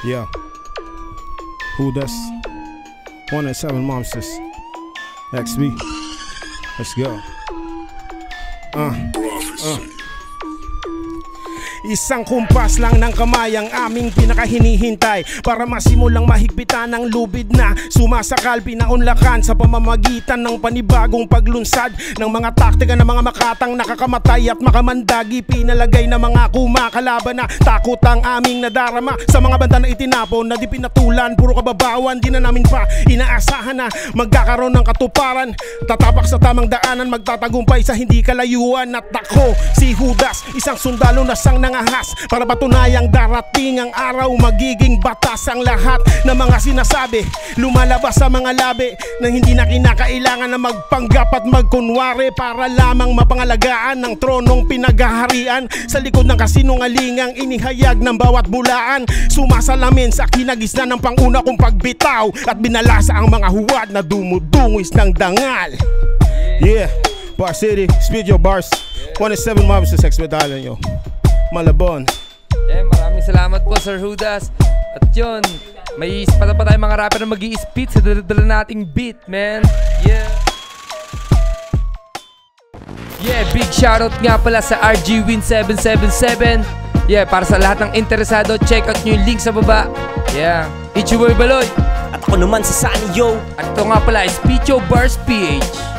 Yeah. Who das? 107 Monsters. XB. Let's go. Isang kumpas lang ng kamay ang aming pinakahinihintay para masimulang mahigpitan ang lubid na sumasakal pinaunlakan sa pamamagitan ng panibagong paglunsad ng mga taktika ng mga makatang nakakamatay at makamandagi. Pinalagay na mga kumakalaban na takot ang aming nadarama sa mga banta na itinapon na di pinatulan. Puro kababawan, di na namin pa inaasahan na magkakaroon ng katuparan. Tatapak sa tamang daanan, magtatagumpay sa hindi kalayuan. At ako, si Judas, isang sundalo na sang nangahas para patunayang darating ang araw, magiging batas ang lahat ng mga sinasabi. Lumalabas sa mga labi nang hindi na kinakailangan na magpanggap at magkunwari para lamang mapangalagaan ng tronong pinaghaharian. Sa likod ng kasinungalingang inihayag ng bawat bulaan, sumasalamin sa kinagisnan ng panguna kong pagbitaw at binalasa ang mga huwad na dumudungis ng dangal. Yeah, Bar City, speed your bars. 107 Mobs sa Sex Medallion, yo. Malabon. Yeah, maraming salamat po Sir Judas. At yun, may ispatan pa tayo mga rapper na mag-i-spit sa dala nating beat, man. Yeah, big shoutout nga pala sa RGWin777. Yeah, para sa lahat ng interesado, check out nyo yung link sa baba. Yeah, it's your boy Baloy. At ako naman si Sunny Yo. At ito nga pala is Picho Bars PH.